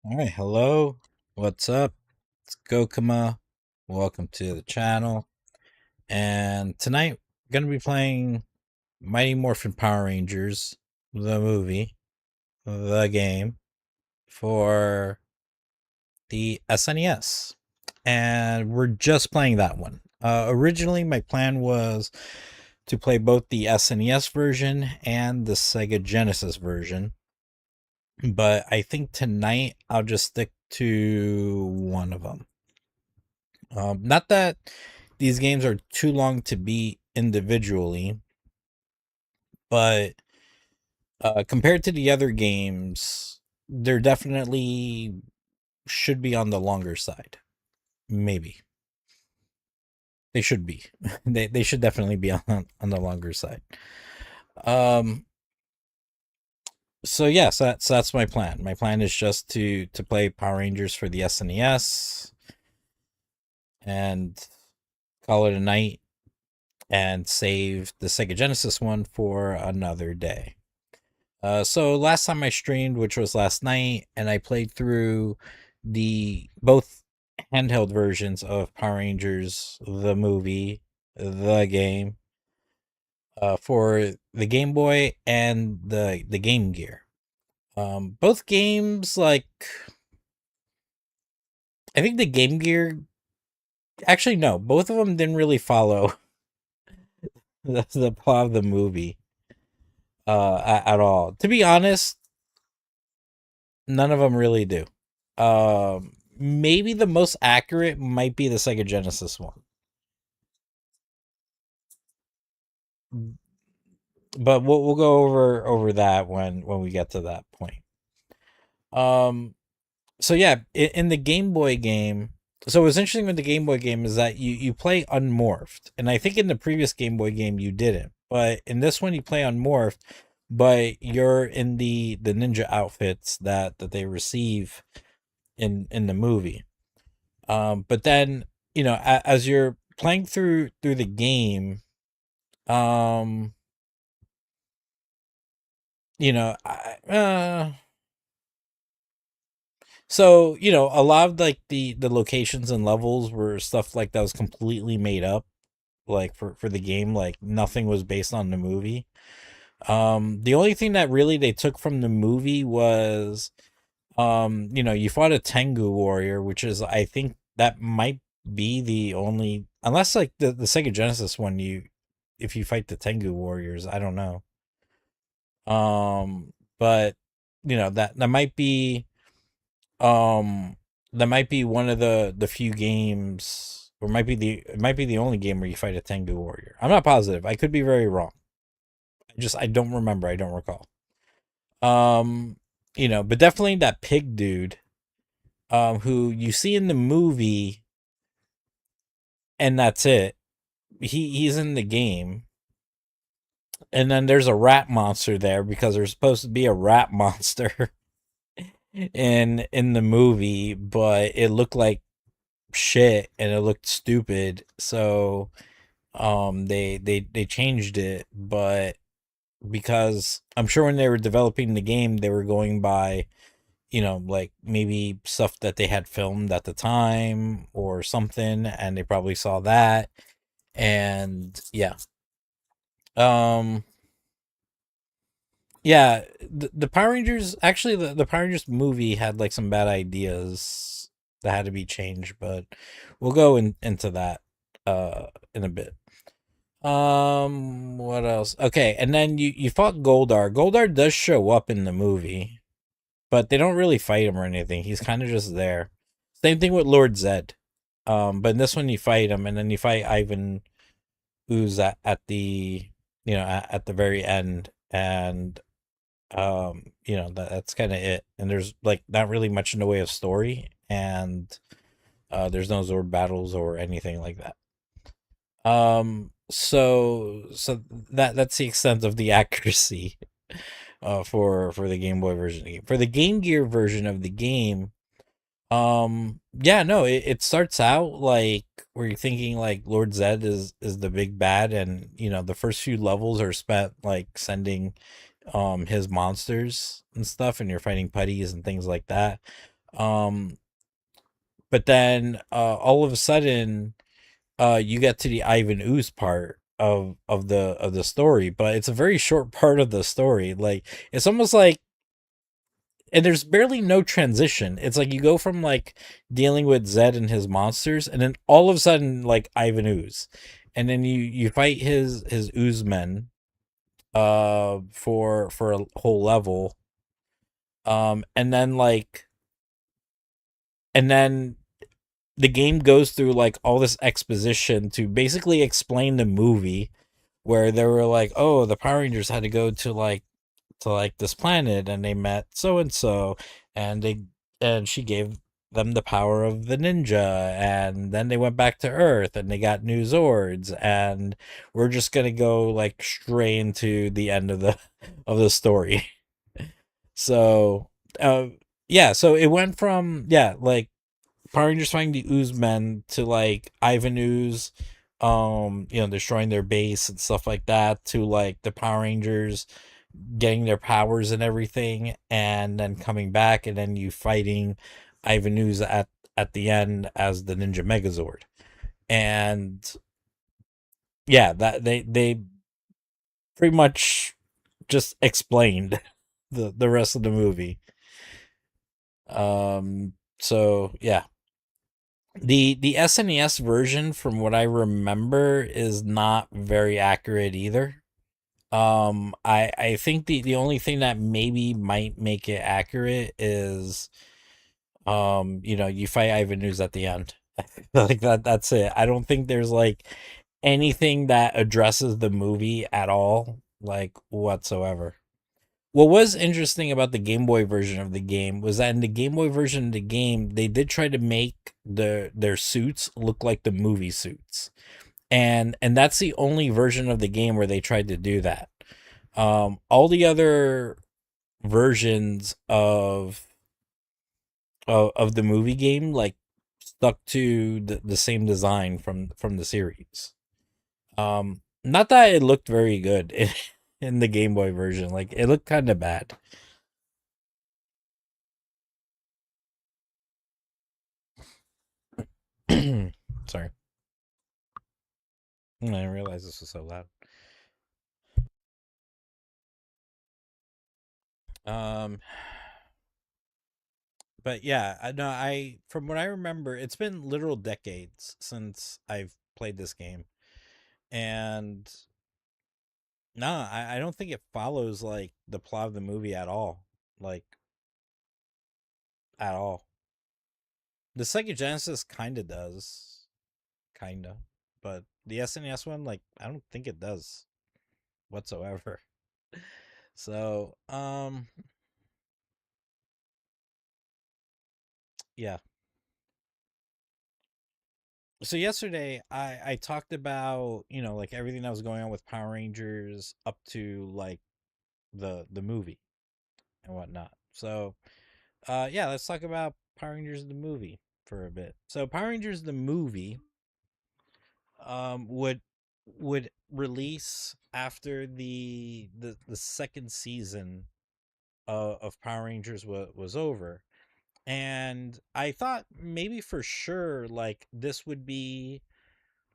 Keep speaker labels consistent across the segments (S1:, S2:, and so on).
S1: All right, hello. What's up? It's Gokuma. Welcome to the channel. And tonight we're going to be playing Mighty Morphin Power Rangers, the movie, the game for the SNES. And we're just playing that one. Originally, my plan was to play both the SNES version and the Sega Genesis version. But I think tonight I'll just stick to one of them. Not that these games are too long to beat individually, but compared to the other games, they're definitely should be on the longer side. Maybe they should be. They should definitely be on the longer side. Um. So yes, that's my plan. My plan is just to play Power Rangers for the SNES and call it a night and save the Sega Genesis one for another day. So last time I streamed, which was last night, and I played through the both handheld versions of Power Rangers, the movie, the game, for the Game Boy and the Game Gear. Both games, like I think the Game Gear, actually no, both of them didn't really follow the plot of the movie at all. To be honest, none of them really do. Maybe the most accurate might be the Sega Genesis one, but we'll go over that when we get to that point. Um, so yeah, in the Game Boy game, so what's interesting with the Game Boy game is that you play unmorphed, and I think in the previous Game Boy game you didn't, but in this one you play unmorphed, but you're in the ninja outfits that they receive in the movie. But then as you're playing through the game, um, you know, so a lot of like the locations and levels were stuff like that was completely made up, like for the game, like nothing was based on the movie. The only thing that really they took from the movie was you fought a Tengu warrior, which is I think that might be the only, unless like the Sega Genesis one, if you fight the Tengu warriors, I don't know. But that might be um that might be one of the few games, or it might be the only game where you fight a Tengu warrior. I'm not positive. I could be very wrong. I don't remember. I don't recall. Um, but definitely that pig dude, who you see in the movie, and that's it. He's in the game, and then there's a rat monster there because there's supposed to be a rat monster in the movie, but it looked like shit and it looked stupid. So they changed it, but because I'm sure when they were developing the game, they were going by like maybe stuff that they had filmed at the time or something, and they probably saw that. And um, yeah, the Power Rangers, actually, the Power Rangers movie had like some bad ideas that had to be changed, but we'll go into that in a bit. What else? Okay, and then you fought Goldar. Goldar does show up in the movie, but they don't really fight him or anything. He's kind of just there. Same thing with Lord Zed. But in this one you fight him, and then you fight Ivan Ooze at the at the very end, and that's kind of it. And there's like not really much in the way of story, and there's no Zord battles or anything like that. So that's the extent of the accuracy for the Game Boy version of the game. For the Game Gear version of the game, yeah, no, it starts out like where you're thinking like Lord Zed is the big bad, and the first few levels are spent like sending his monsters and stuff, and you're fighting putties and things like that. Um, but then all of a sudden, you get to the Ivan Ooze part of the story, but it's a very short part of the story. Like it's almost like, and there's barely no transition. It's like you go from like dealing with Zed and his monsters, and then all of a sudden like Ivan Ooze, and then you fight his Ooze men for a whole level, and then like, and then the game goes through like all this exposition to basically explain the movie, where they were like, oh, the Power Rangers had to go to like this planet, and they met so and so, and they and she gave them the power of the ninja, and then they went back to Earth and they got new Zords, and we're just gonna go like straight into the end of the of the story. So uh yeah, so it went from, yeah, like Power Rangers fighting the Ooze men to like Ivan Ooze, destroying their base and stuff like that, to like the Power Rangers getting their powers and everything, and then coming back, and then you fighting Ivan Ooze at the end as the Ninja Megazord. And yeah, that they pretty much just explained the rest of the movie. So yeah, the SNES version, from what I remember, is not very accurate either. I think the only thing that maybe might make it accurate is, you fight Ivan News at the end. Like that's it. I don't think there's like anything that addresses the movie at all, like whatsoever. What was interesting about the Game Boy version of the game was that in the Game Boy version of the game, they did try to make their suits look like the movie suits. And that's the only version of the game where they tried to do that. All the other versions of the movie game like stuck to the same design from the series. Not that it looked very good in the Game Boy version. Like it looked kind of bad. Sorry. I didn't realize this was so loud. Um, but yeah, I know, I from what I remember, it's been literal decades since I've played this game, and no, I don't think it follows like the plot of the movie at all, like at all. The Sega Genesis kind of does, kind of, but the SNES one, like, I don't think it does whatsoever. So, yeah. So yesterday I talked about, like everything that was going on with Power Rangers up to like the movie and whatnot. So yeah, let's talk about Power Rangers the movie for a bit. So Power Rangers the movie would release after the second season of Power Rangers was over. And I thought maybe for sure like this would be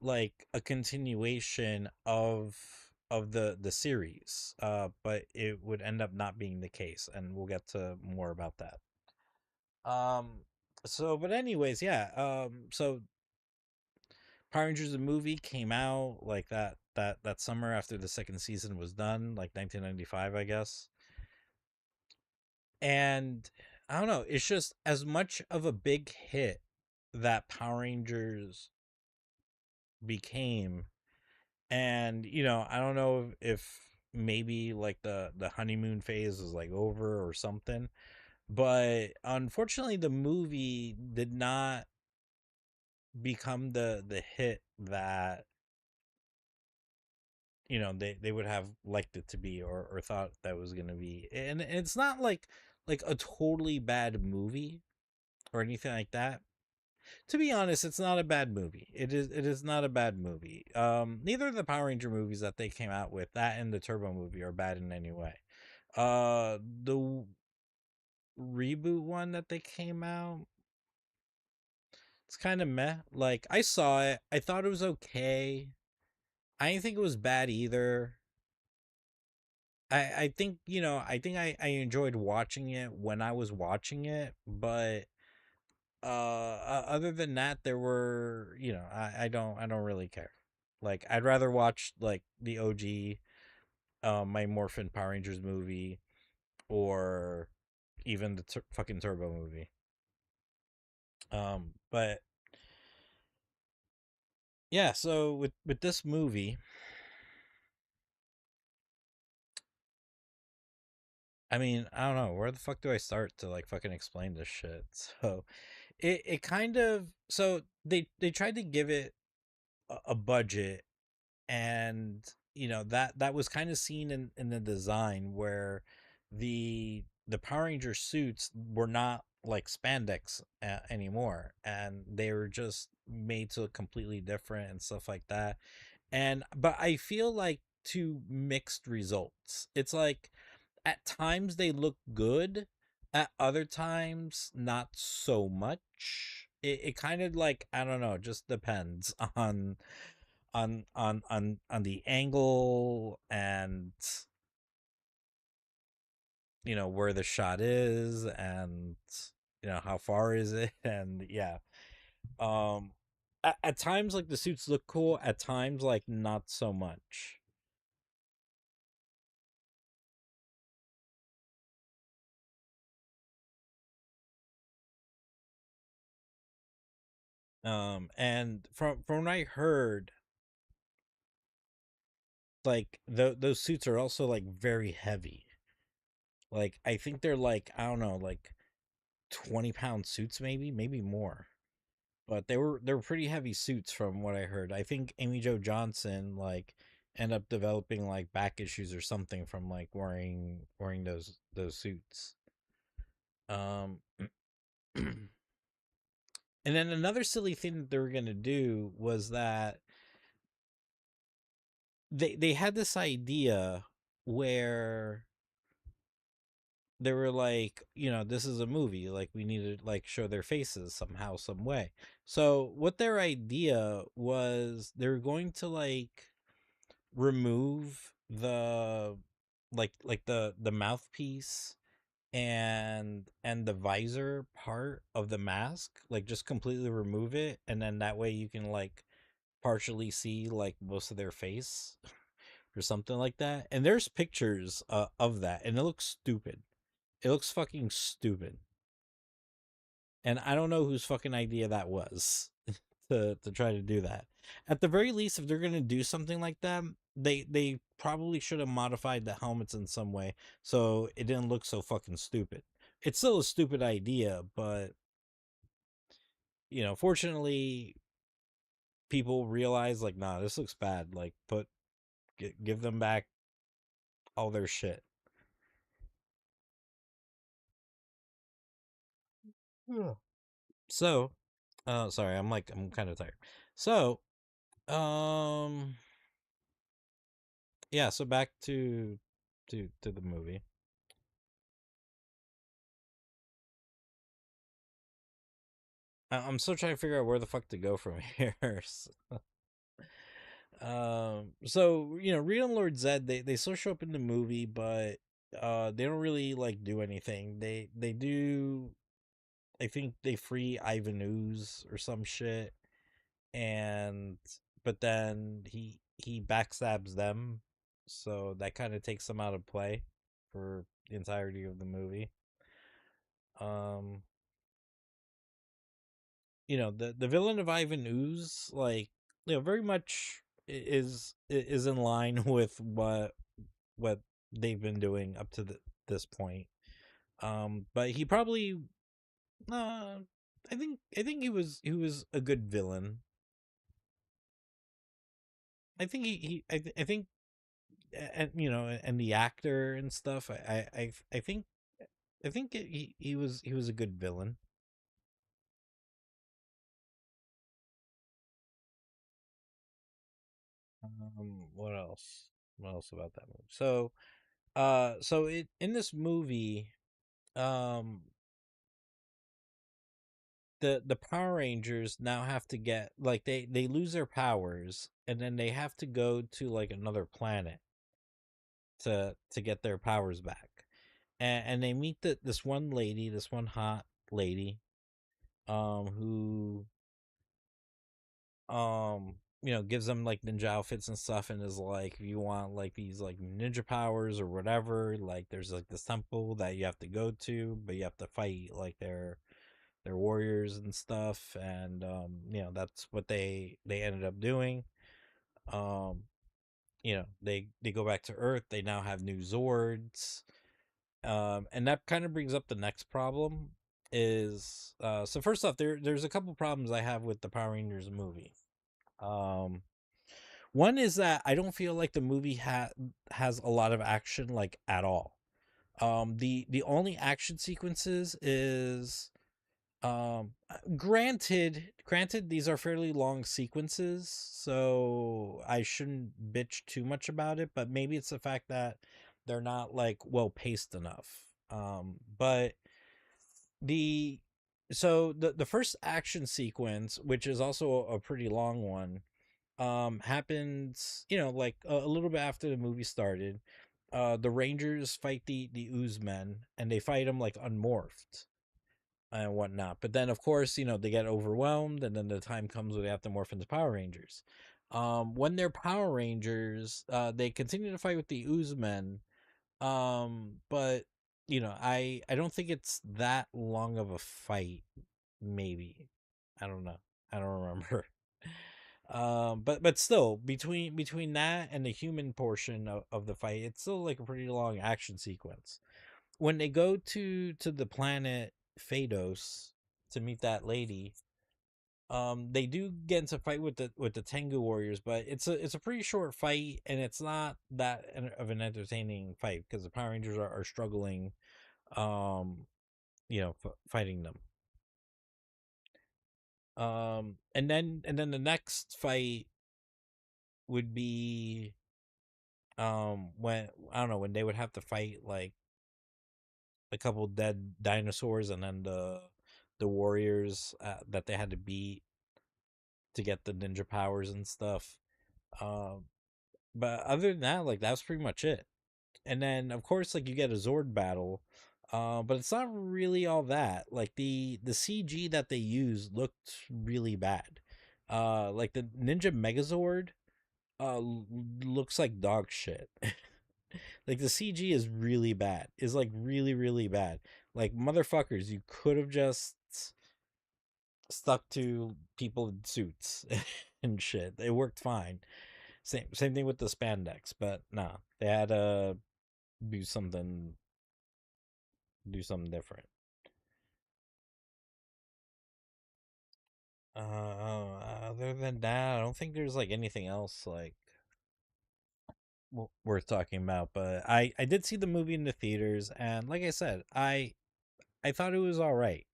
S1: like a continuation of the series, but it would end up not being the case, and we'll get to more about that. So but anyways, yeah, so Power Rangers the movie came out like that summer after the second season was done, like 1995, I guess. And I don't know, it's just as much of a big hit that Power Rangers became. And I don't know if maybe like the honeymoon phase is like over or something, but unfortunately the movie did not become the hit that they would have liked it to be, or thought that was going to be. And it's not like a totally bad movie or anything like that. To be honest, it's not a bad movie. It is not a bad movie. Neither of the Power Ranger movies that they came out with, that and the Turbo movie, are bad in any way. The reboot one that they came out. It's kind of meh. Like I saw it, I thought it was okay. I didn't think it was bad either. I think I think I enjoyed watching it when I was watching it, but other than that, there were I don't really care. Like I'd rather watch like the OG My Morphin Power Rangers movie, or even the fucking Turbo movie. But yeah, so with this movie, I mean, I don't know where the fuck do I start to like fucking explain this shit. So it kind of, so they tried to give it a budget, and that was kind of seen in the design where the Power Ranger suits were not like spandex anymore, and they were just made to look completely different and stuff like that. And but I feel like two mixed results. It's like at times they look good, at other times not so much. It kind of like, I don't know, just depends on the angle, and where the shot is, and how far is it. And yeah, um at times like the suits look cool, at times like not so much. And from what I heard, like those suits are also like very heavy. Like I think they're like, I don't know, like 20-pound suits, maybe more. But they were pretty heavy suits from what I heard. I think Amy Jo Johnson like end up developing like back issues or something from like wearing those suits. Um and then another silly thing that they were gonna do was that they had this idea where they were like, this is a movie, like we need to like show their faces somehow, some way. So what their idea was, they were going to like remove the mouthpiece and the visor part of the mask, like just completely remove it, and then that way you can like partially see like most of their face or something like that. And there's pictures of that, and it looks stupid. It looks fucking stupid. And I don't know whose fucking idea that was to try to do that. At the very least, if they're gonna do something like that, they probably should have modified the helmets in some way so it didn't look so fucking stupid. It's still a stupid idea, but fortunately, people realize like, nah, this looks bad. Like, give them back all their shit. Yeah. So, sorry, I'm kind of tired. So, um, yeah. So back to the movie. I'm still trying to figure out where the fuck to go from here. So Rita and Lord Zed, they still show up in the movie, but they don't really like do anything. They do, I think they free Ivan Ooze or some shit, and but then he backstabs them, so that kind of takes them out of play for the entirety of the movie. Um, the villain of Ivan Ooze, like, very much is in line with what they've been doing up to this point. But he probably, I think he was a good villain. I think I think, and and the actor and stuff. I think he was a good villain. What else? What else about that movie? So in this movie, the Power Rangers now have to get like they lose their powers, and then they have to go to like another planet to get their powers back. And they meet this one lady, this one hot lady, who gives them like ninja outfits and stuff, and is like, if you want like these like ninja powers or whatever, like there's like this temple that you have to go to, but you have to fight like their warriors and stuff. And that's what they ended up doing. um they go back to Earth. They now have new Zords. And that kind of brings up the next problem. Is So first off, there's a couple problems I have with the Power Rangers movie. um One is that I don't feel like the movie has a lot of action, like, at all. The only action sequences is, granted these are fairly long sequences, so I shouldn't bitch too much about it, but maybe it's the fact that they're not like well paced enough. But the the first action sequence, which is also a pretty long one, happens, like a little bit after the movie started. The Rangers fight the Ooze Men, and they fight them like unmorphed and whatnot. But then, of course, they get overwhelmed, and then the time comes where they have to morph into Power Rangers. When they're Power Rangers, they continue to fight with the Ooze Men. But I don't think it's that long of a fight. Maybe, I don't know. I don't remember. But still, between that and the human portion of the fight, it's still like a pretty long action sequence. When they go to the planet Phaedos to meet that lady, they do get into a fight with the Tengu warriors, but it's a pretty short fight, and it's not that of an entertaining fight because the Power Rangers are struggling, um, fighting them. And then the next fight would be, when I don't know, when they would have to fight like a couple dead dinosaurs, and then the warriors, that they had to beat to get the ninja powers and stuff. Um, but other than that, like, that was pretty much it. And then of course, like, you get a Zord battle, but it's not really all that. Like, the CG that they used looked really bad. Like the Ninja Megazord, looks like dog shit. Like, the CG is really bad. Is like really really bad. Like, motherfuckers, you could have just stuck to people in suits and shit. It worked fine. Same thing with the spandex, but nah, they had to do something different. Other than that, I don't think there's like anything else like worth talking about. But I did see the movie in the theaters, and like I said, I thought it was all right.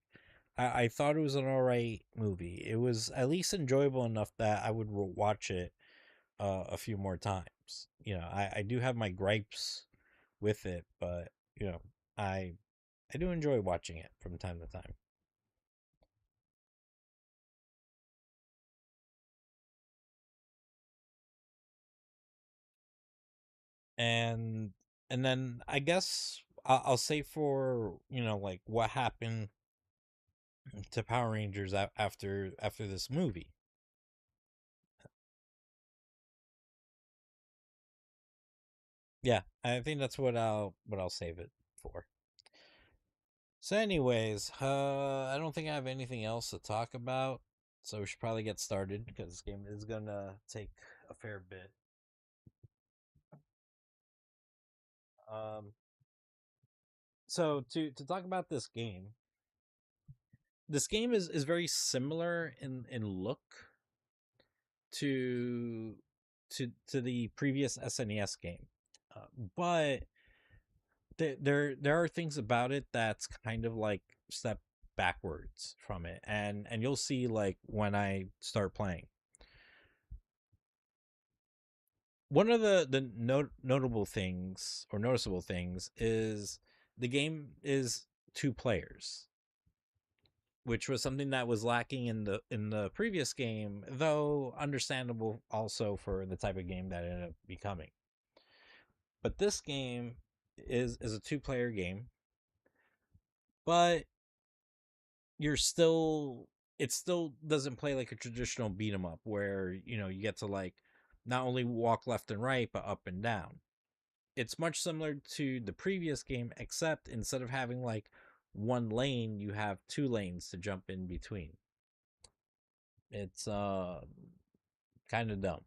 S1: I thought it was an all right movie. It was at least enjoyable enough that I would watch it a few more times. I do have my gripes with it, but I I do enjoy watching it from time to time. And then I guess I'll say, for like, what happened to Power Rangers after this movie. Yeah, I think that's what I'll save it for. So, anyways, I don't think I have anything else to talk about, so we should probably get started because this game is gonna take a fair bit. Um, so to talk about this game is very similar in look to to the previous SNES game, uh, but there are things about it that's kind of like step backwards from it, and you'll see like when I start playing. One of the notable things, or noticeable things, is the game is two players. which was something that was lacking in the previous game, though understandable also for the type of game that it ended up becoming. But this game is a two-player game, but you're still it still doesn't play like a traditional beat 'em up where, you get to like not only walk left and right but up and down. It's much similar to the previous game, except instead of having like one lane, you have two lanes to jump in between. It's kind of dumb.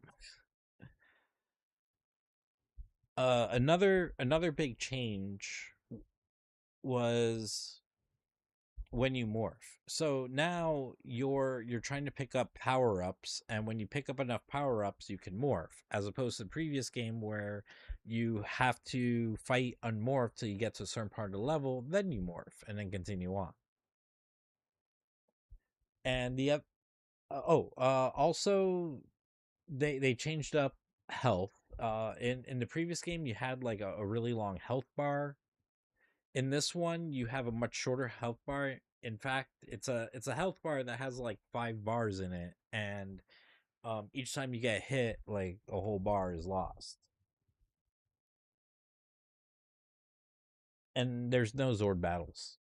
S1: Another big change was when you morph. So now you're trying to pick up power-ups, and when you pick up enough power-ups, you can morph, as opposed to the previous game where you have to fight unmorph till you get to a certain part of the level, then you morph and then continue on. And also they changed up health. In the previous game you had like a really long health bar. In this one, you have a much shorter health bar. In fact, it's a health bar that has like 5 bars in it, and each time you get hit, like a whole bar is lost. And there's no Zord battles.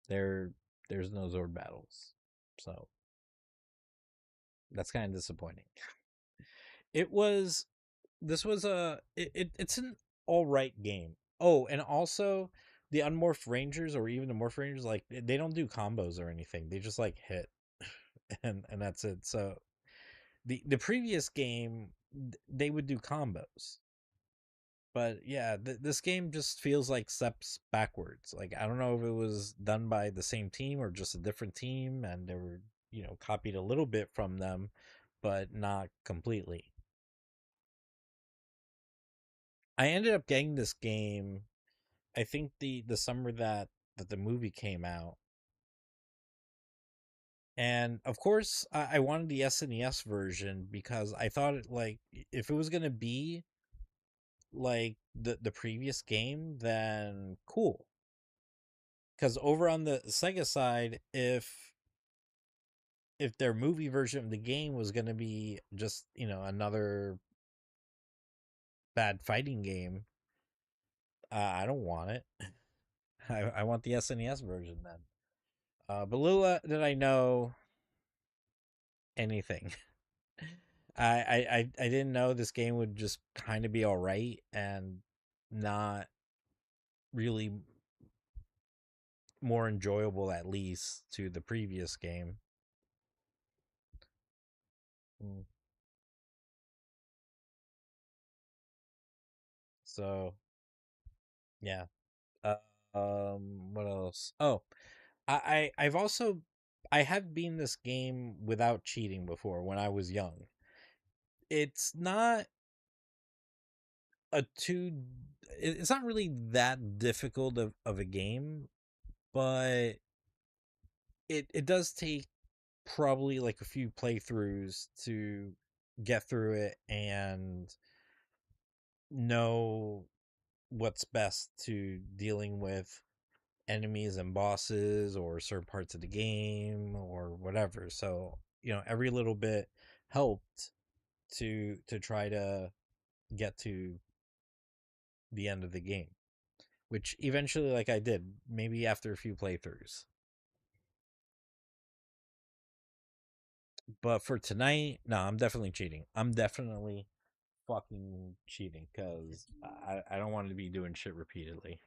S1: There, there's no Zord battles, so that's kind of disappointing. It was this was it's an all right game. Oh, and also the unmorphed rangers or even the morph rangers, like they don't do combos or anything. They just like hit, and that's it. So the previous game they would do combos, but yeah, this game just feels like steps backwards. Like I don't know if it was done by the same team or just a different team, and they were copied a little bit from them, but not completely. I ended up getting this game, I think the summer that the movie came out, and of course I wanted the SNES version because I thought like if it was gonna be like the previous game, then cool. Because over on the Sega side, if their movie version of the game was gonna be just another bad fighting game, I don't want it. I want the SNES version then. But little did I know anything. I didn't know this game would just kind of be all right and not really more enjoyable, at least to the previous game. Mm. So yeah. Uh, what else? Oh, I've also I have beaten this game without cheating before when I was young. It's not a too it's not really that difficult of a game, but it does take probably like a few playthroughs to get through it and know what's best to dealing with enemies and bosses or certain parts of the game or whatever. So, every little bit helped to try to get to the end of the game, which eventually like I did, maybe after a few playthroughs. But for tonight, no, I'm definitely cheating. I'm definitely fucking cheating because I don't want to be doing shit repeatedly.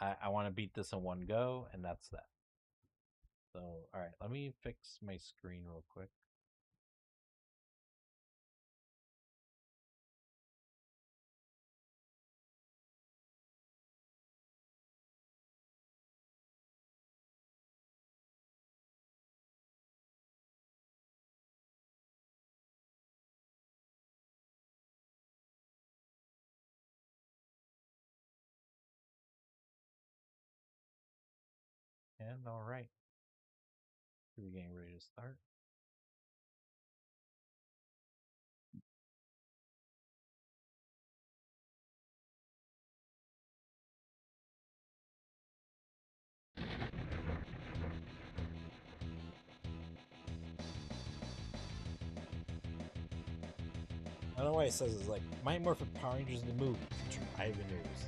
S1: I want to beat this in one go, and that's that. So, all right, let me fix my screen real quick. And all right, we're getting ready to start. I don't know why it says it's like Mighty Morphin Power Rangers the movie featuring Ivan Ooze.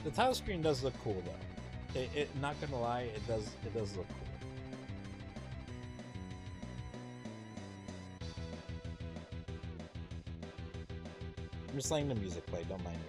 S1: The title screen does look cool though. Not gonna lie, it does look cool. I'm just letting the music play, don't mind me.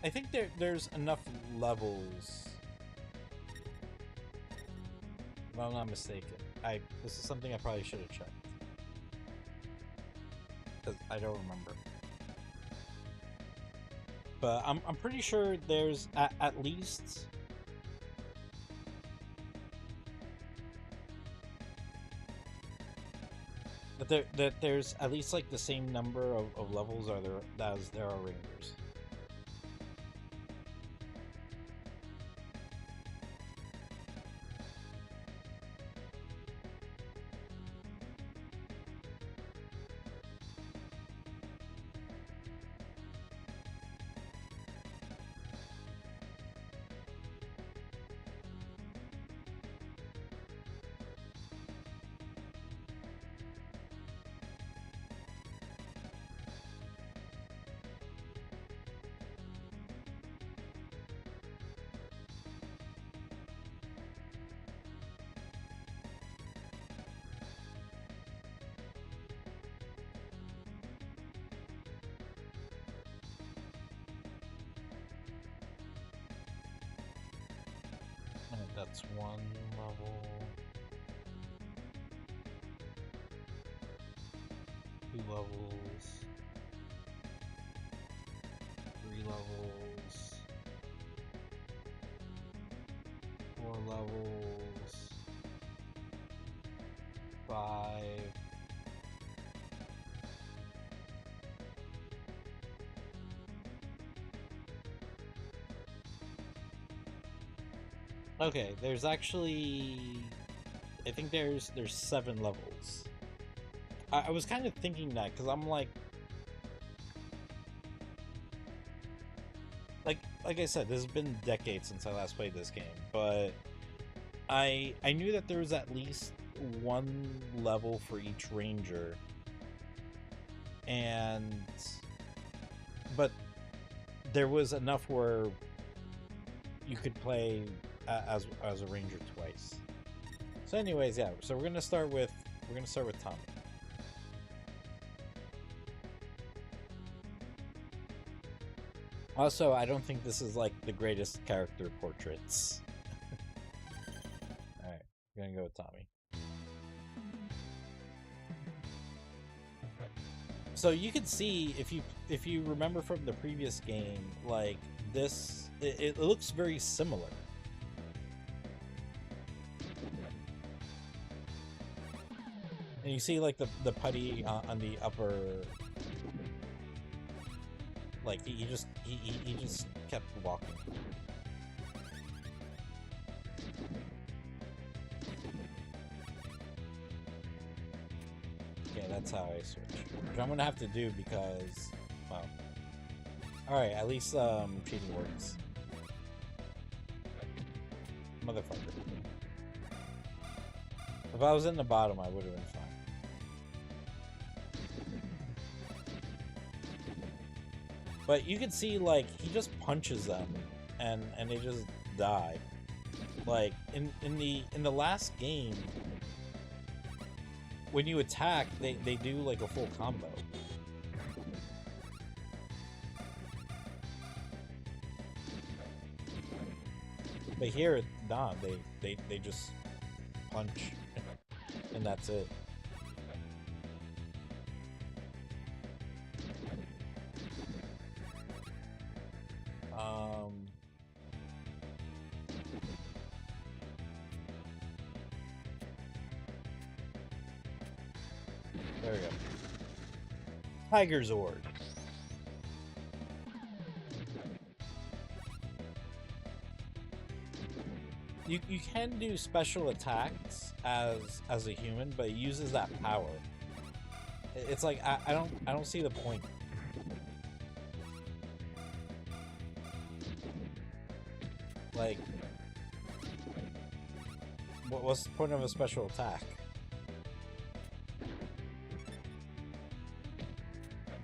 S1: I think there's enough levels. If I'm not mistaken. This is something I probably should have checked. Because I don't remember. But I'm pretty sure there's at least that there's at least like the same number of levels as there are Rangers. That's one level. 2 levels. 3 levels. 4 levels. 5. Okay, there's actually, I think there's 7 levels. I was kind of thinking that because I'm like I said, this has been decades since I last played this game, but I knew that there was at least 1 level for each ranger, but there was enough where you could play as a ranger twice. So anyways, yeah, so we're gonna start with Tommy. Also, I don't think this is like the greatest character portraits. Alright, we're gonna go with Tommy. So you can see, if you remember from the previous game, like this, it looks very similar. And you see like the putty on the upper, like he just kept walking. Okay, that's how I switch. Which I'm gonna have to do because, well, alright, at least cheating works. Motherfucker. If I was in the bottom, I would have been fine. But you can see, like, he just punches them, and they just die. Like in the last game, when you attack, they do like a full combo. But here, nah, they just punch, and that's it. There we go. Tiger Zord. You can do special attacks as a human, but it uses that power. It's like I don't see the point. Like, what's the point of a special attack?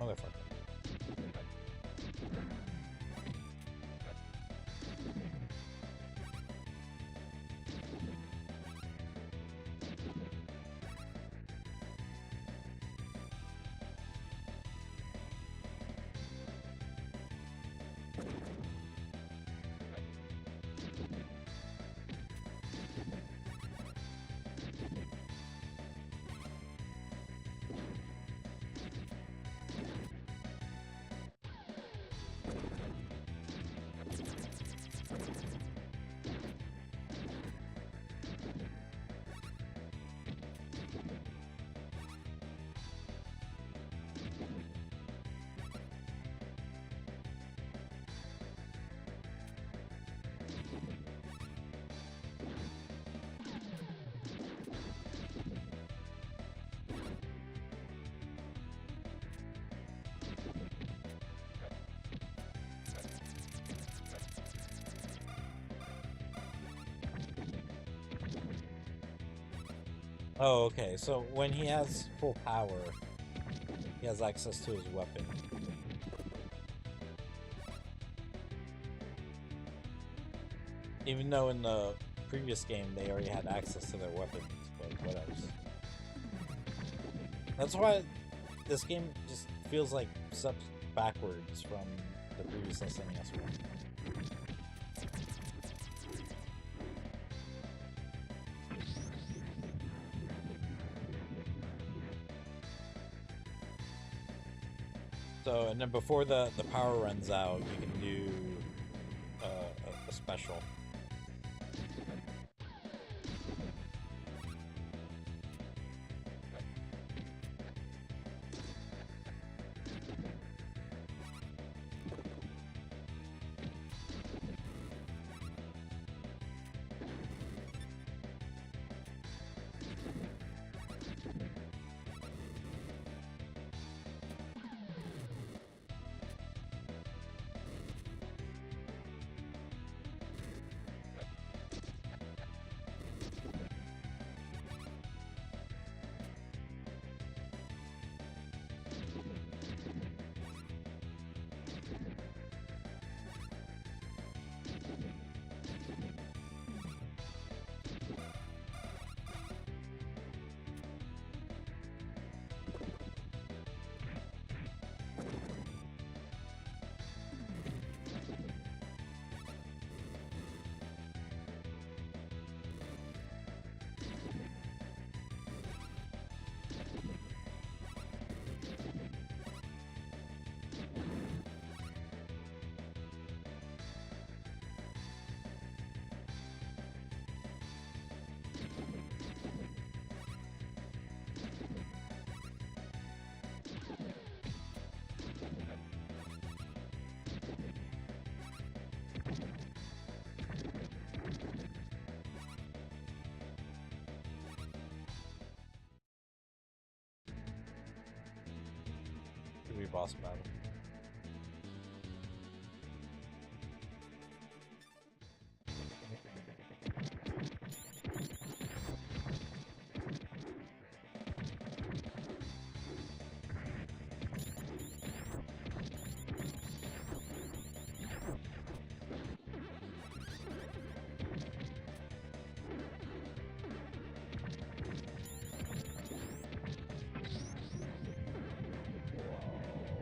S1: Motherfucker. Oh, okay. So when he has full power, he has access to his weapon. Even though in the previous game they already had access to their weapons, but whatever. That's why this game just feels like steps backwards from the previous SNES one. So, and then before the power runs out, you can do a special. Could be boss battle.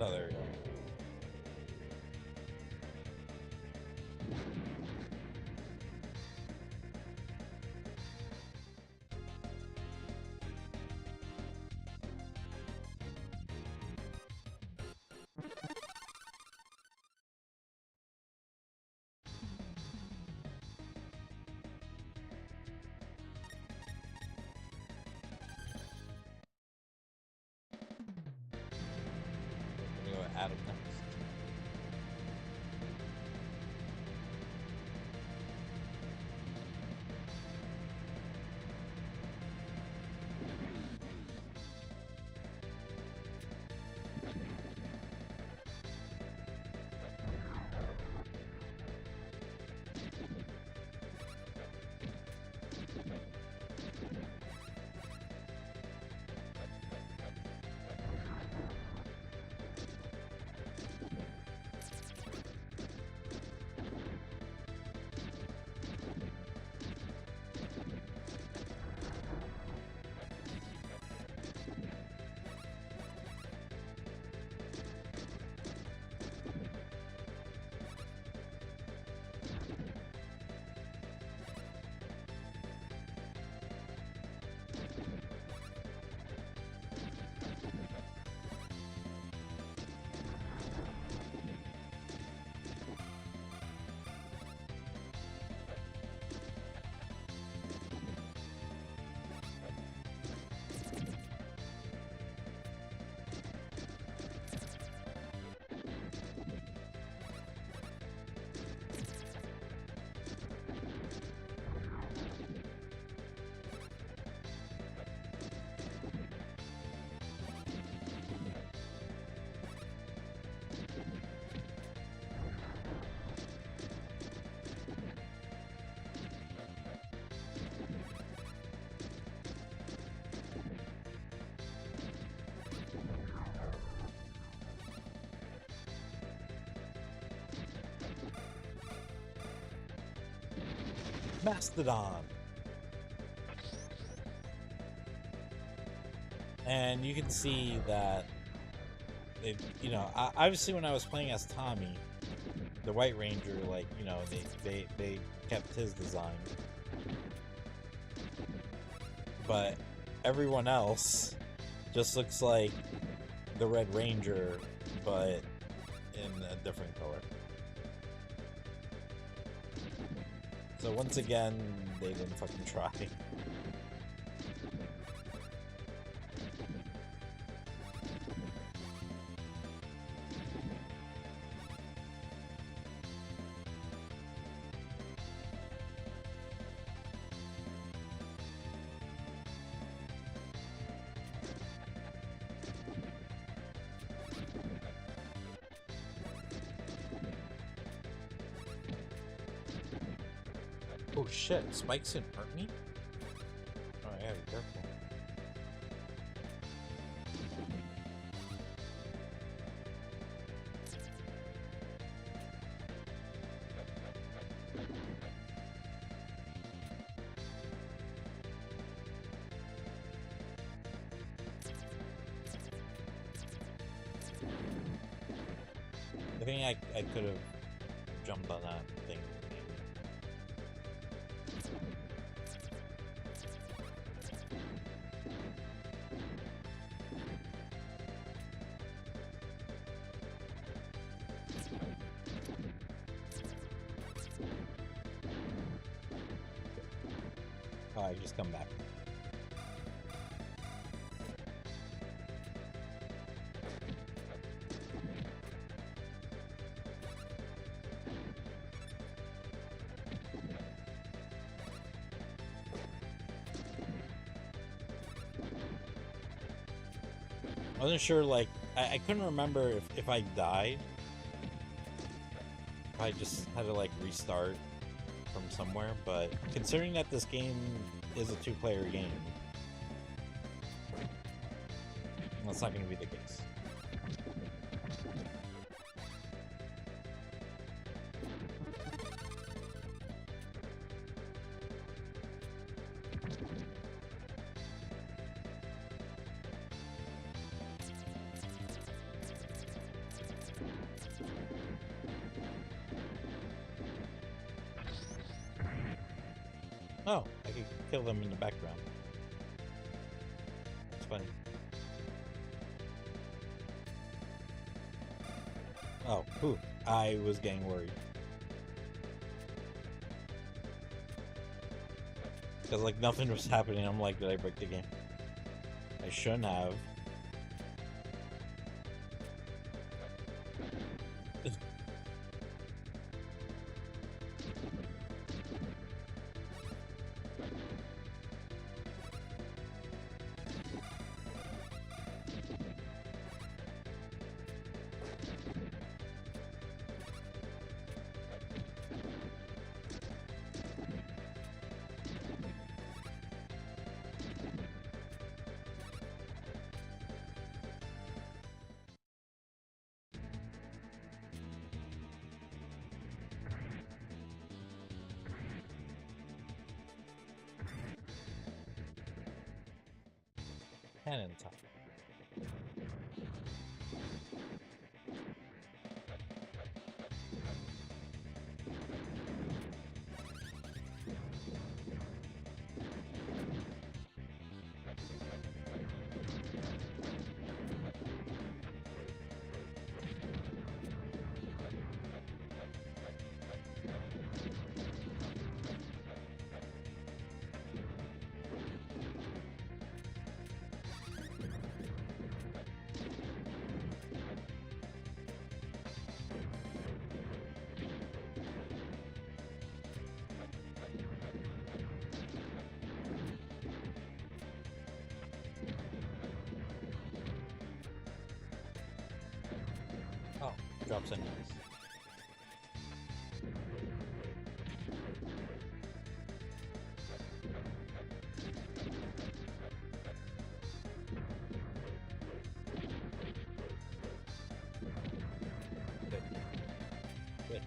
S1: Oh, there we go. Adam next. Mastodon. And you can see that they, obviously when I was playing as Tommy, the White Ranger, like, they kept his design. But everyone else just looks like the Red Ranger, but in a different color. So once again, they didn't fucking try. Oh shit, spikes didn't hurt me? Oh, I gotta be careful. I think I could have jumped on that thing. I just come back. I wasn't sure, like, I couldn't remember if I died. If I just had to, like, restart from somewhere, but considering that this game is a two-player game, that's not going to be the case. Oh, I could kill them in the background. It's funny. Oh, whew. I was getting worried. Because, like, nothing was happening. I'm like, did I break the game? I shouldn't have. cannon time. Oh, drops enemies. Which?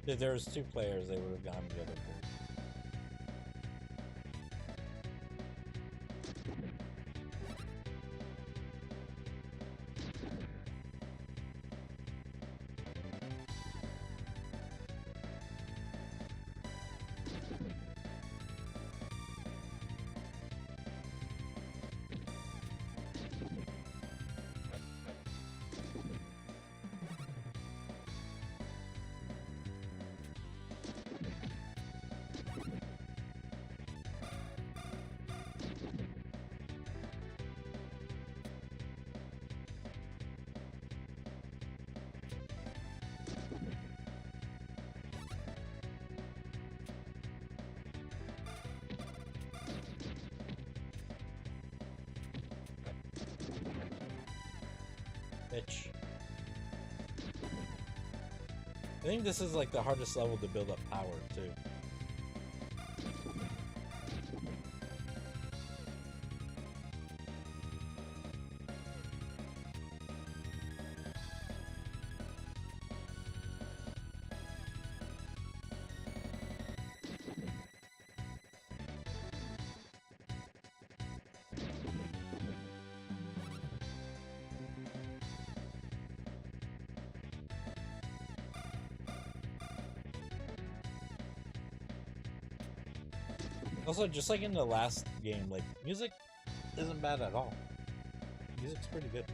S1: If there was 2 players, they would have gone the other way. Bitch. I think this is like the hardest level to build up power too. Also, just like in the last game, like, music isn't bad at all. Music's pretty good.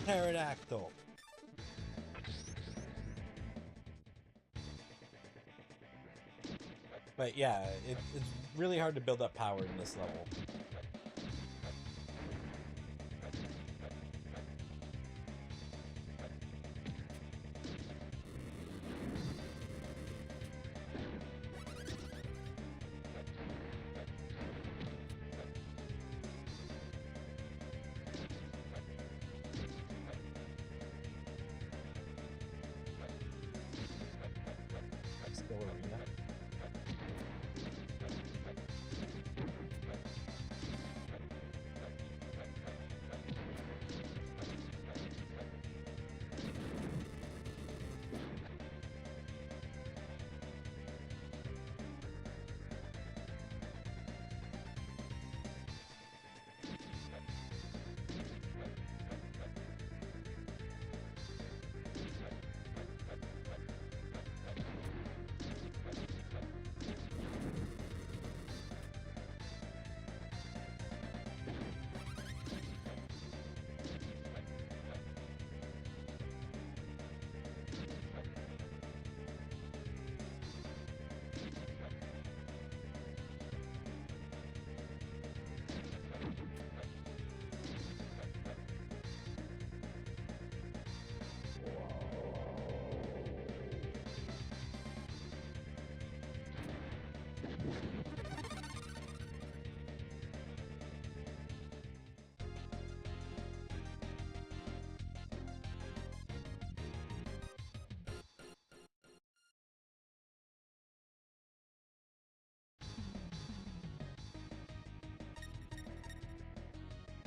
S1: pterodactyl. But yeah, it's really hard to build up power in this level. Still arena.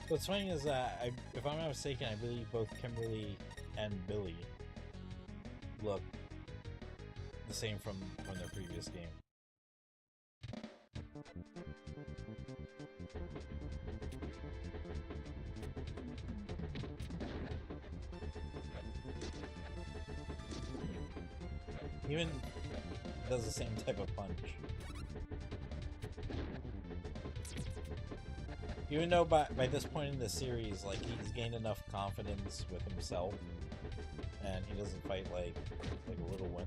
S1: What's funny is that, if I'm not mistaken, I believe both Kimberly and Billy look the same from their previous game. Even does the same type of punch. Even though by this point in the series, like, he's gained enough confidence with himself, and he doesn't fight like a little one.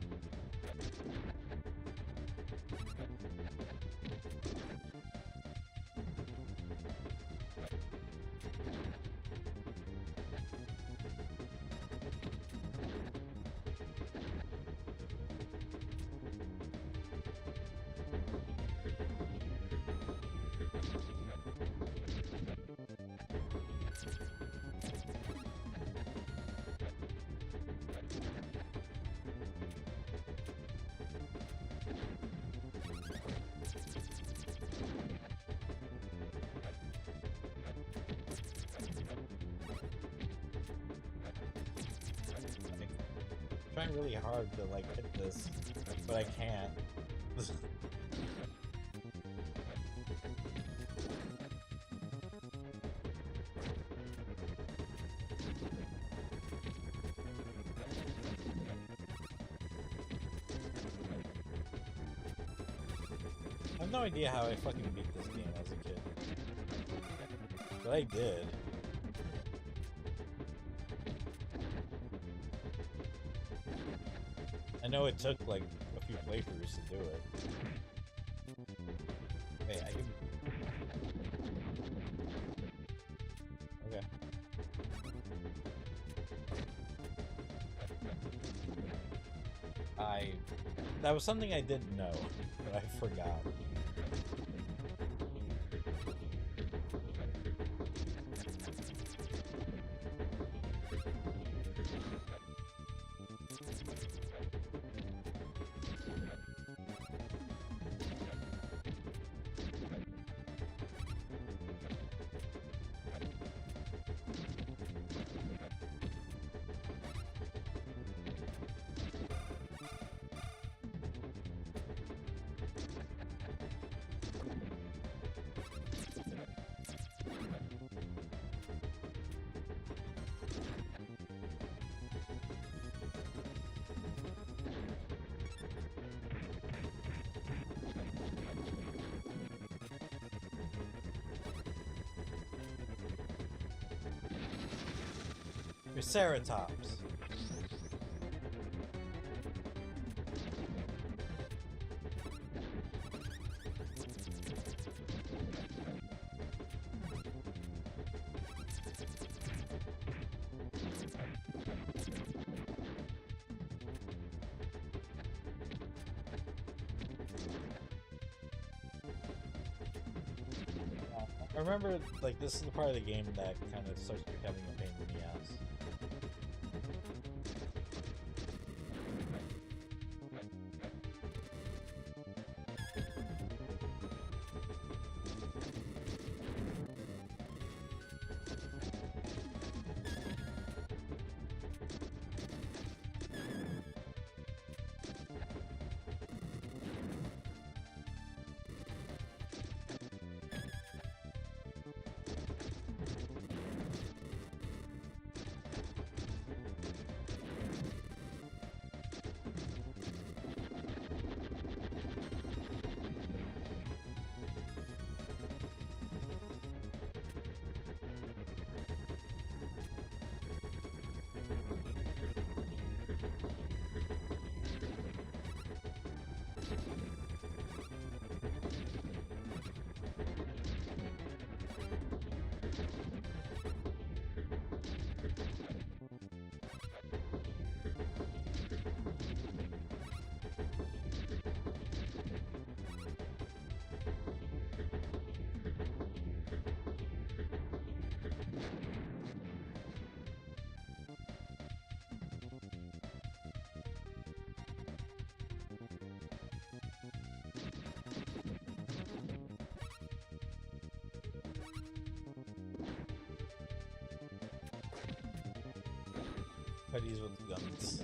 S1: I'm trying really hard to like hit this, but I can't. I have no idea how I fucking beat this game as a kid, but I did. I know it took like a few playthroughs to do it. Wait, I can... Okay. That was something I didn't know, but I forgot. Triceratops. I remember, like, this is the part of the game that kind of starts becoming a pain in the ass. Hoodies with guns.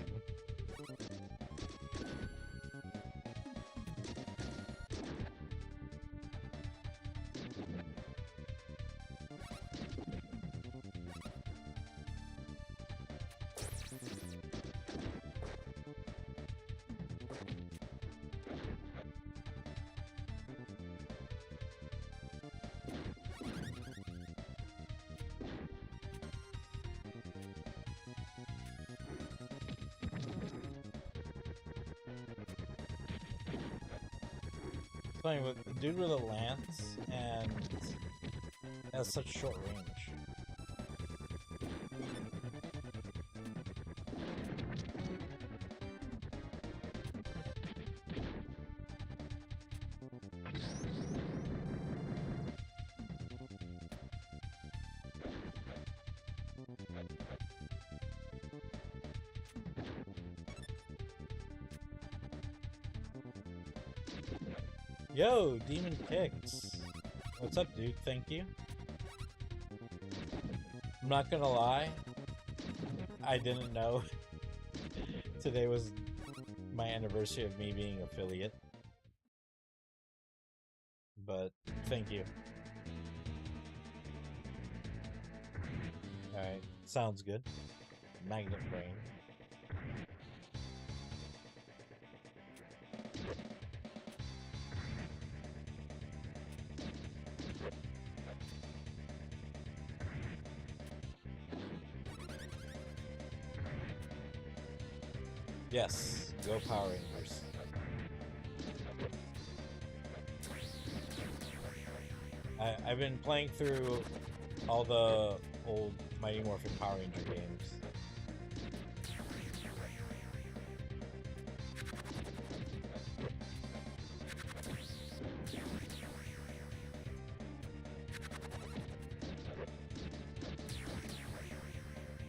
S1: Playing with the dude with a lance and has such short range. Yo, Demon Kicks. What's up, dude? Thank you. I'm not gonna lie, I didn't know today was my anniversary of me being affiliate. But thank you. Alright, sounds good. Magnet Brain. Yes, go Power Rangers. I've been playing through all the old Mighty Morphin Power Ranger games.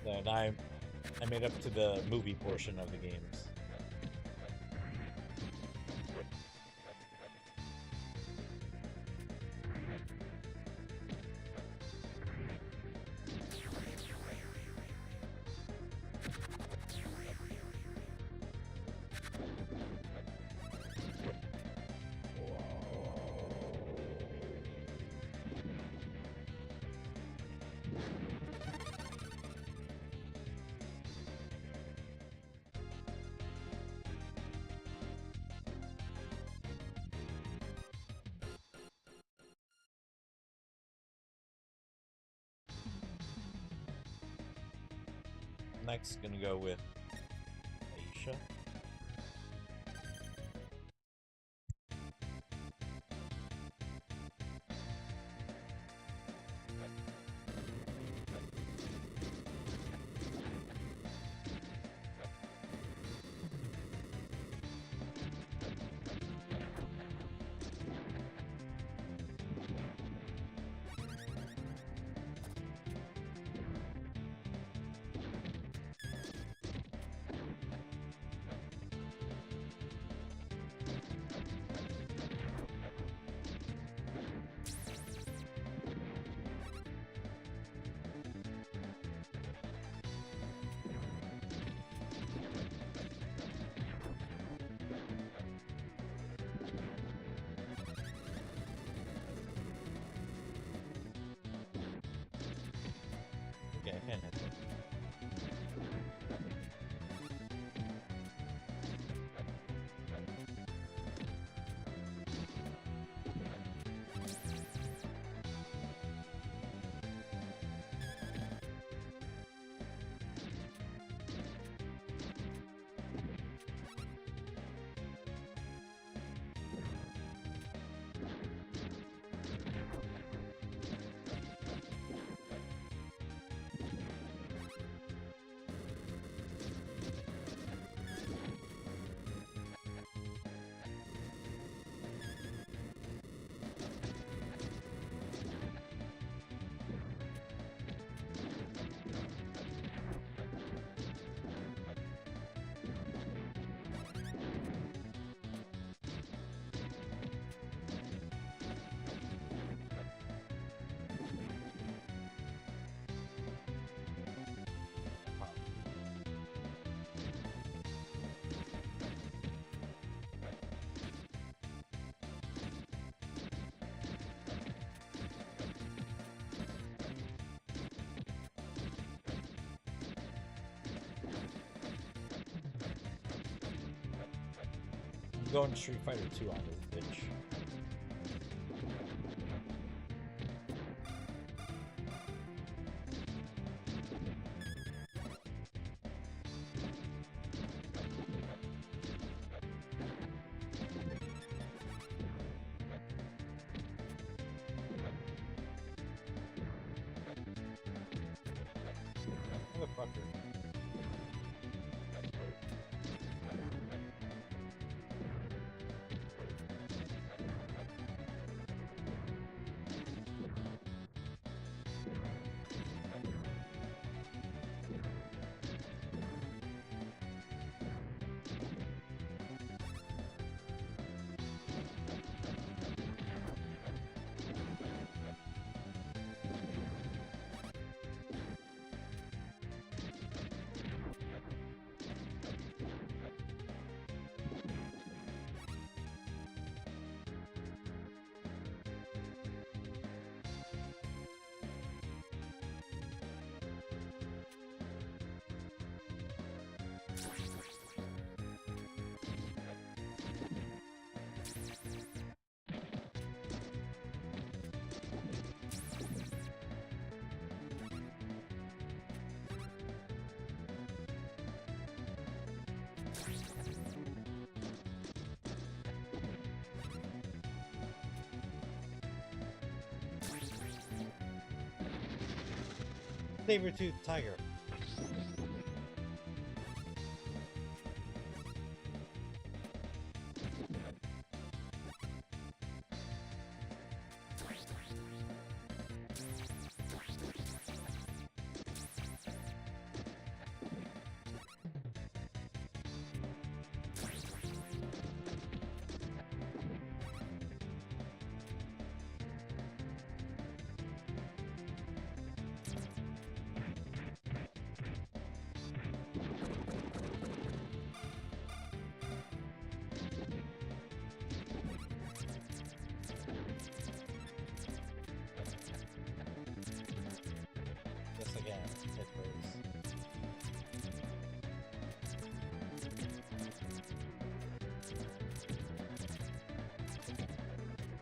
S1: And I made up to the movie portion of the games. Next, gonna go with Aisha. Okay, I can't hit that. I'm going Street Fighter 2 on this bitch. Motherfucker. Saber-tooth tiger. Yes, again, hit first.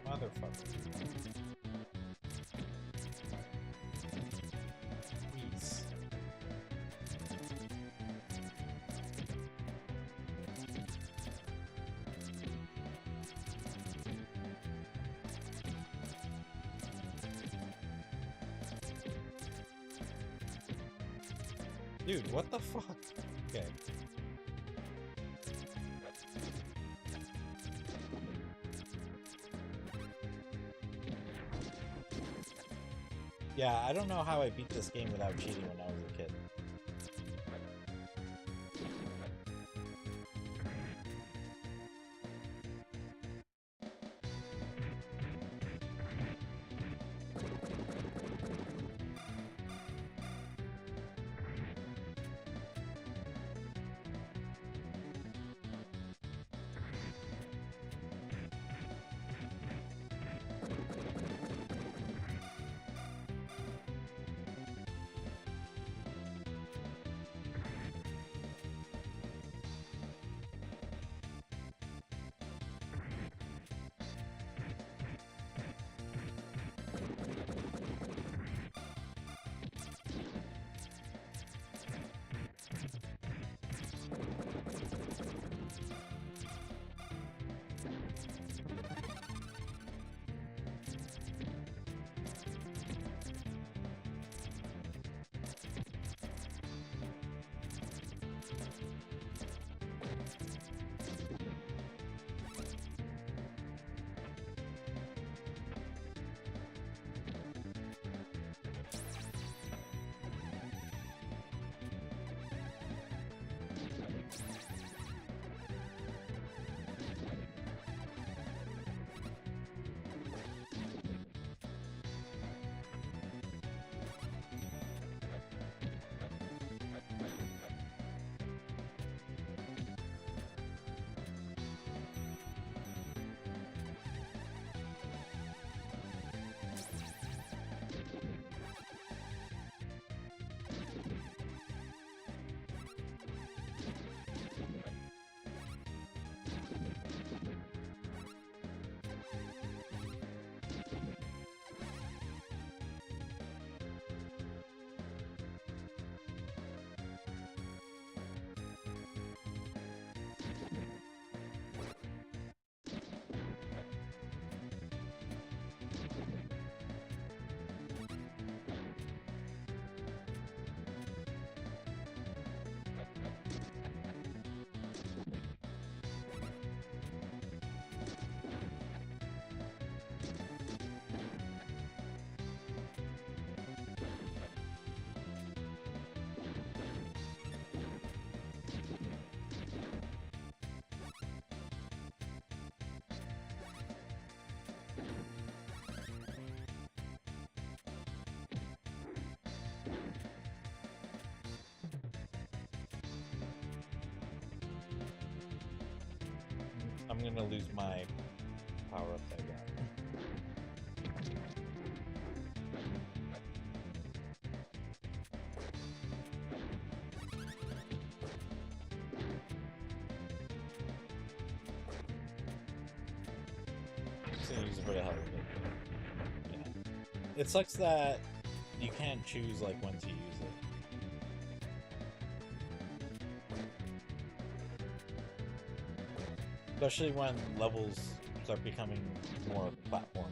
S1: Motherfucker. Please. Dude, what the fuck? Okay. Yeah, I don't know how I beat this game without cheating when I was a kid. I'm gonna lose my power up that I got. Just gonna use it for the hell of it. Yeah. It sucks that you can't choose like when to use it. Especially when levels start becoming more platformy.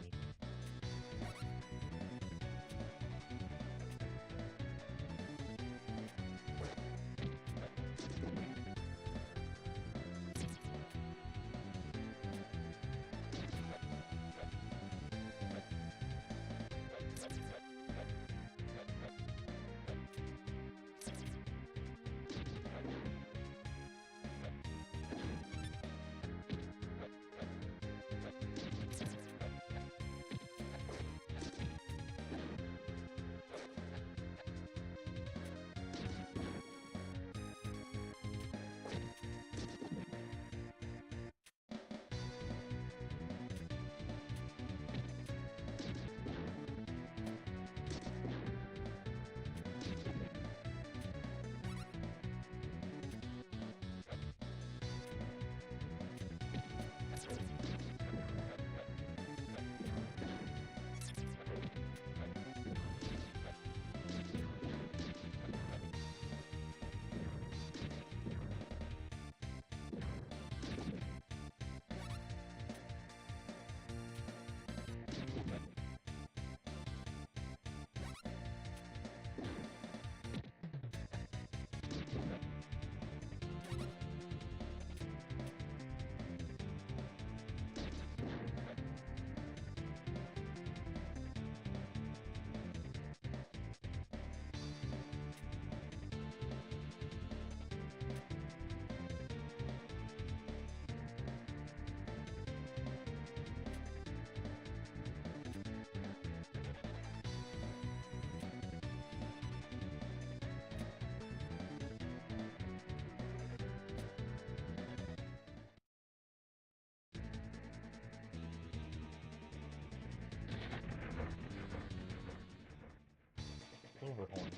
S1: horn.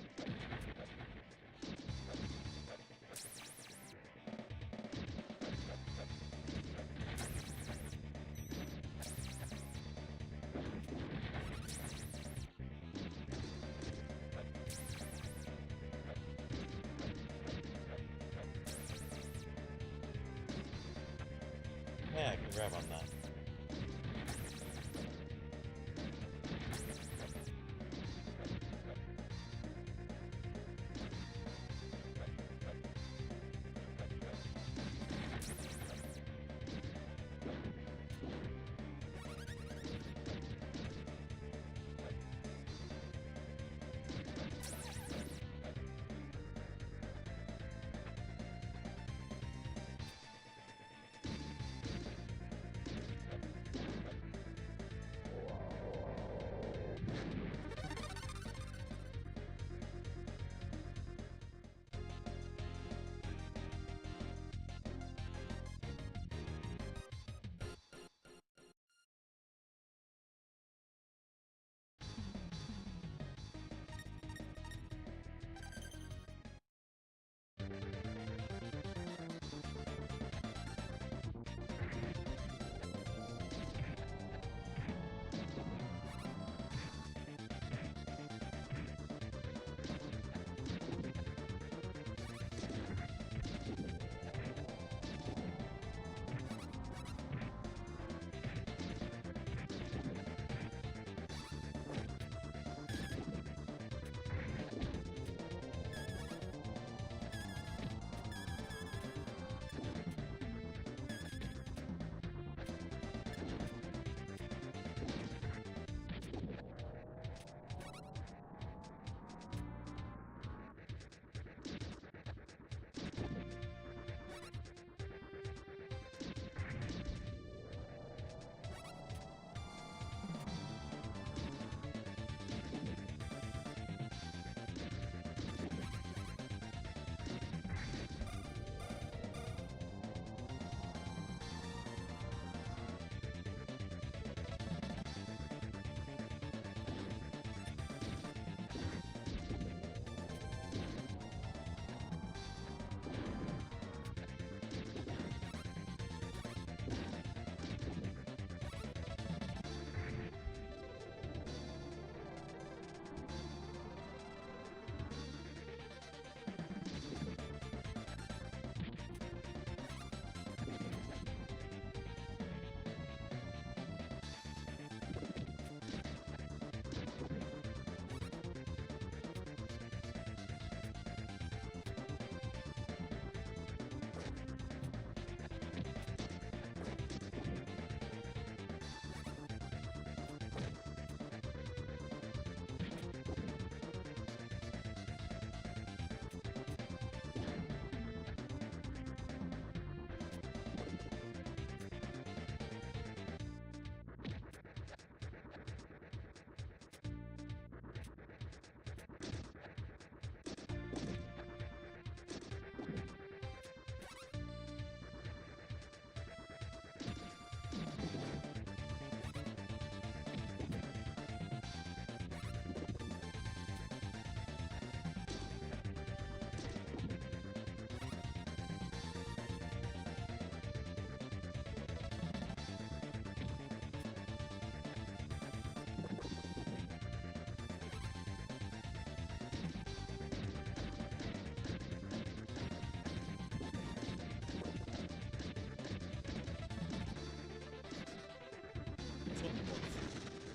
S1: Yeah, I can grab on that.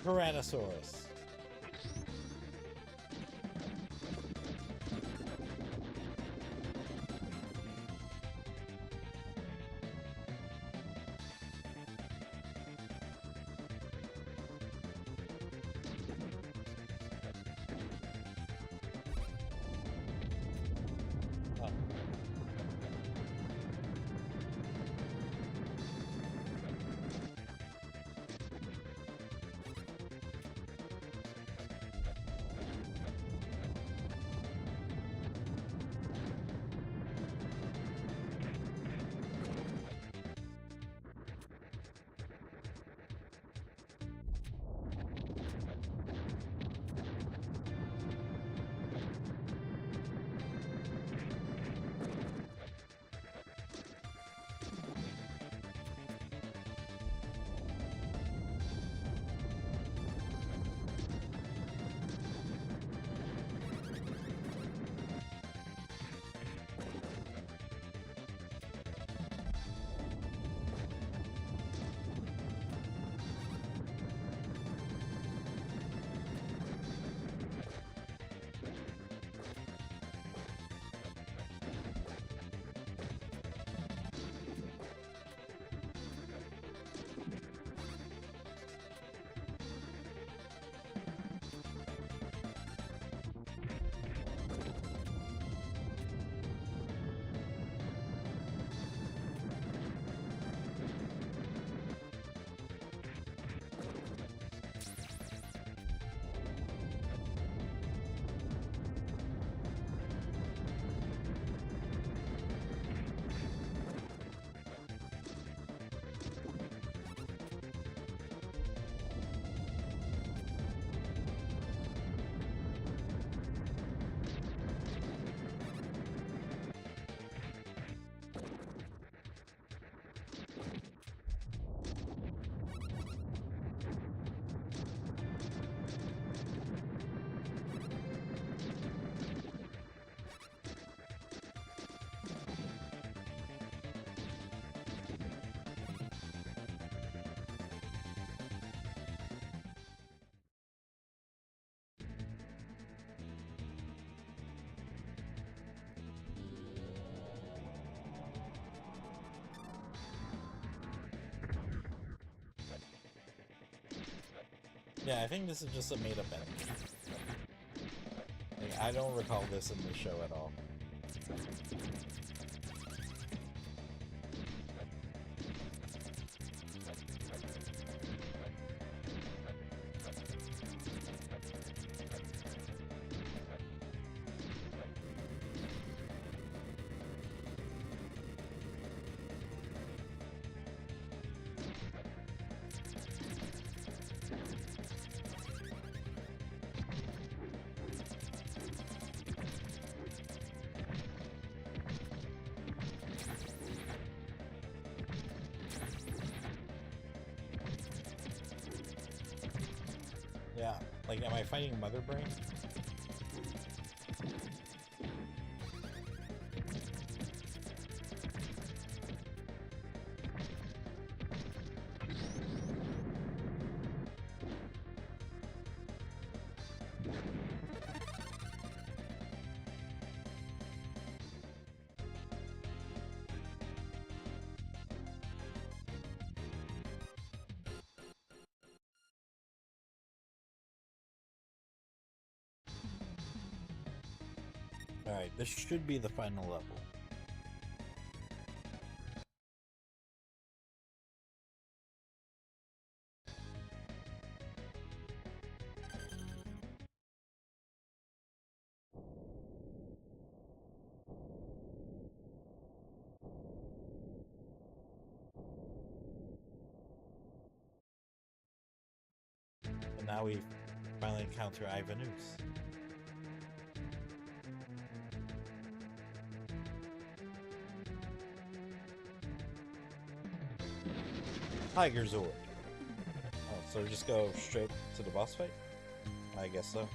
S1: Tyrannosaurus. Yeah, I think this is just a made-up enemy. Like, I don't recall this in the show at all. Yeah, like, am I fighting Mother Brain? Alright, this should be the final level. And now we finally encounter Ivanus. Tiger Zord. Oh, so just go straight to the boss fight? I guess so.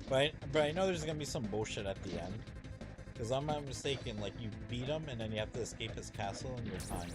S1: But I know there's gonna be some bullshit at the end. Because I'm not mistaken, like, you beat him and then you have to escape his castle in your time.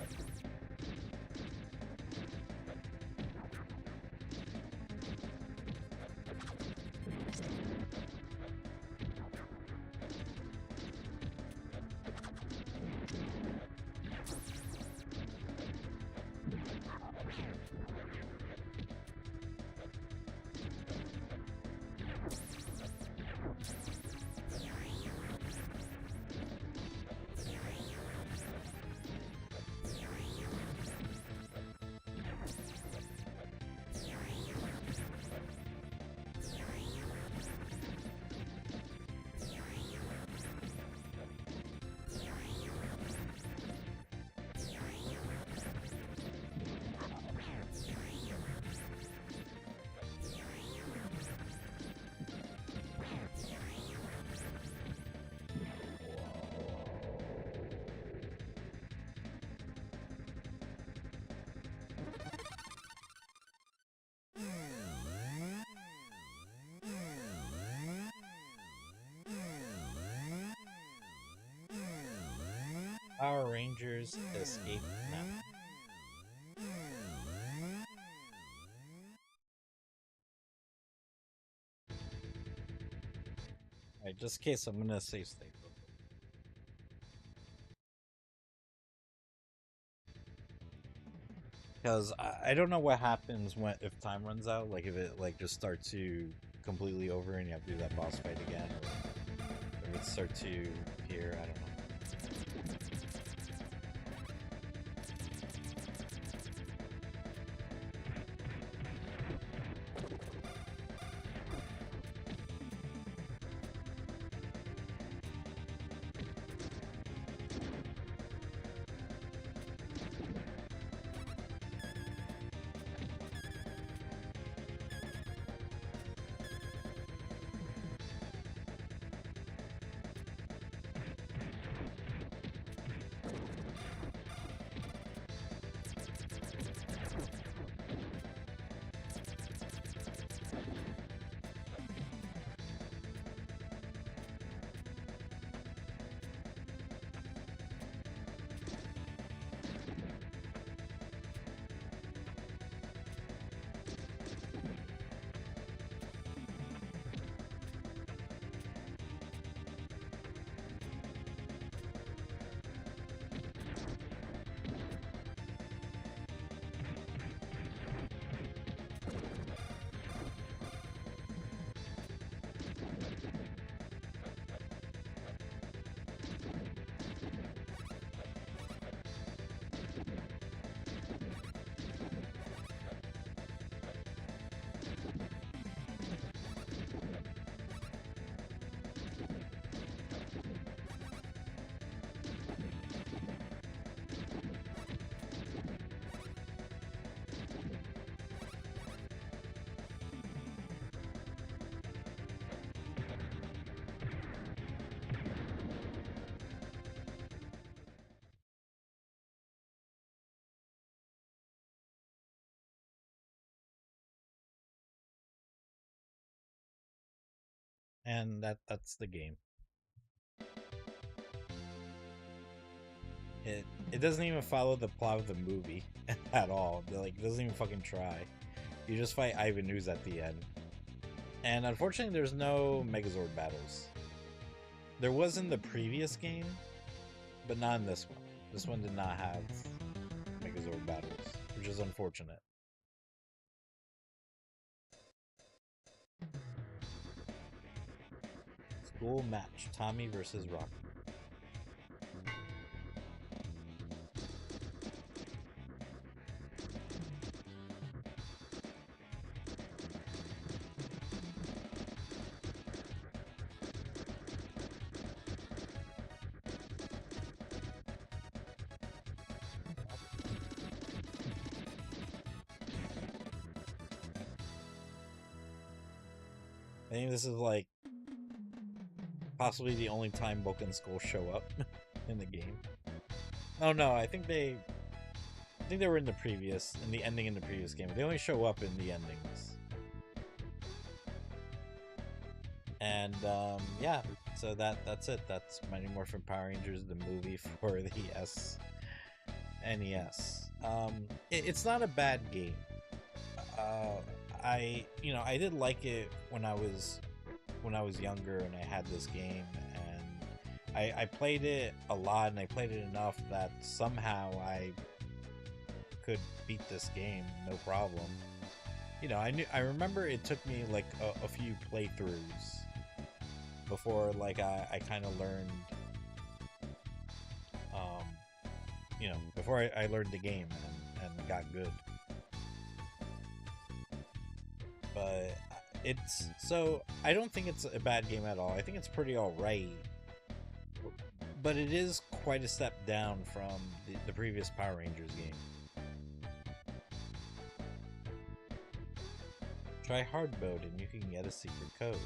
S1: Power Rangers Escape Now. Alright, just in case, I'm gonna save state. Because I don't know what happens when if time runs out, like if it like just starts to completely over and you have to do that boss fight again, or if it starts to appear, I don't know. and that's the game. It doesn't even follow the plot of the movie at all. It doesn't even fucking try. You just fight Ivan Ooze at the end. And unfortunately, there's no Megazord battles. There was in the previous game, but not in this one. This one did not have Megazord battles, which is unfortunate. School match: Tommy versus Rocky. I think this is like possibly the only time Bulk and Skull show up in the game. Oh no, I think they were in the ending in the previous game. They only show up in the endings. And yeah, so that's it. That's Mighty Morphin Power Rangers, the movie for the NES. It's not a bad game. I did like it when I was younger and I had this game, and I played it a lot, and I played it enough that somehow I could beat this game no problem. I remember it took me like a few playthroughs before like I kind of learned before I learned the game and got good. But I don't think it's a bad game at all. I think it's pretty alright, but it is quite a step down from the previous Power Rangers game. Try hard mode and you can get a secret code.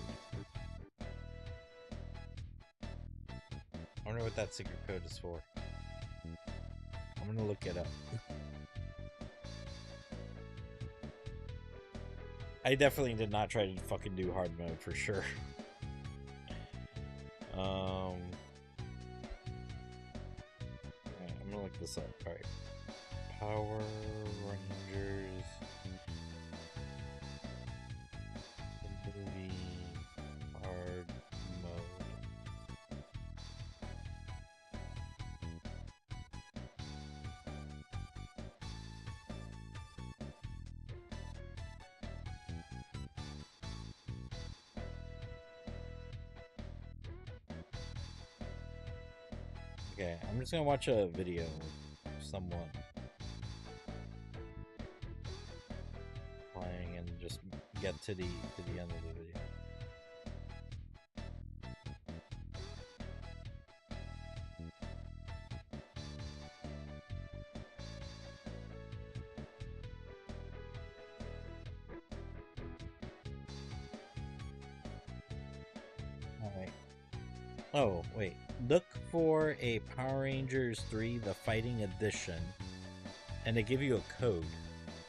S1: I wonder what that secret code is for. I'm gonna look it up. I definitely did not try to fucking do hard mode for sure. Alright, I'm gonna look this up. Alright. Power Rangers movie hard mode. Okay, I'm just gonna watch a video of someone playing and just get to the end of the video. Alright. Oh, wait. Look for a Power Rangers 3 The Fighting Edition, and they give you a code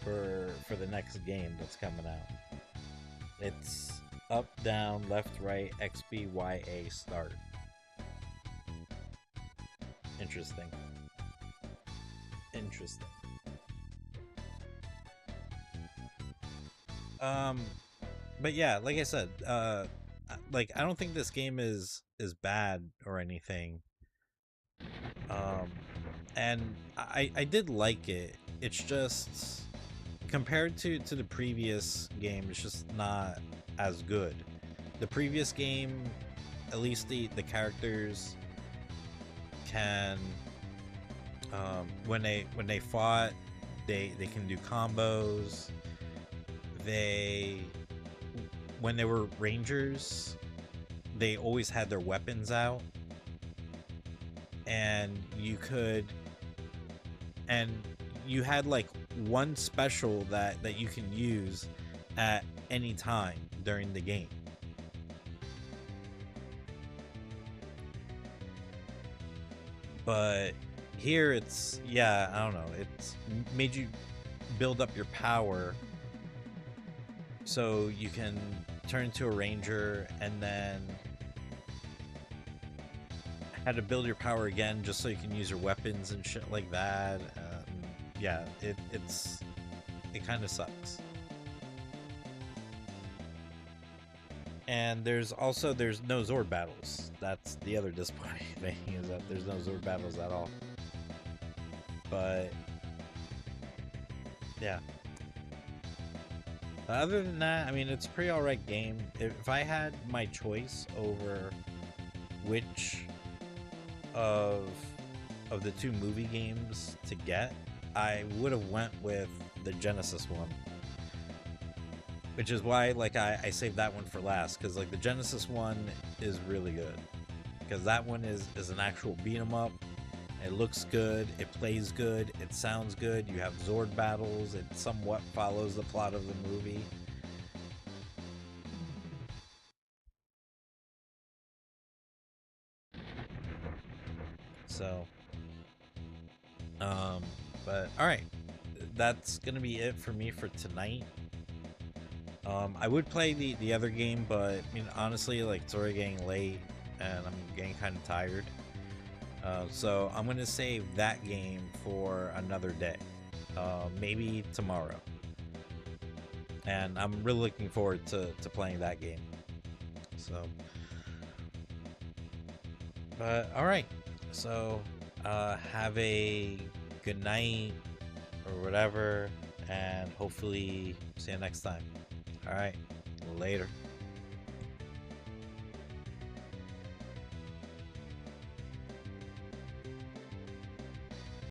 S1: for the next game that's coming out. It's up, down, left, right, XB, YA, start. Interesting. Interesting. But yeah, like I said, like I don't think this game is bad or anything. And I did like it. It's just compared to the previous game, it's just not as good. The previous game, at least the characters can when they fought, they can do combos. When they were Rangers, they always had their weapons out, and you had like one special that you can use at any time during the game. But here it's, I don't know, it's made you build up your power so you can turn into a ranger, and then had to build your power again just so you can use your weapons and shit like that. Yeah, it kind of sucks. And there's no Zord battles. That's the other disappointing thing, is that there's no Zord battles at all. But yeah. Other than that, I mean, it's a pretty alright game. If I had my choice over which of the two movie games to get, I would have went with the Genesis one, which is why like I saved that one for last, because like the Genesis one is really good, because that one is an actual beat 'em up. It looks good, it plays good, it sounds good, you have Zord battles, it somewhat follows the plot of the movie. So but alright, that's gonna be it for me for tonight. I would play the other game, but I mean, honestly, like, it's already getting late and I'm getting kind of tired. So I'm gonna save that game for another day, maybe tomorrow. And I'm really looking forward to playing that game. So, but all right. So, have a good night or whatever, and hopefully see you next time. All right, later.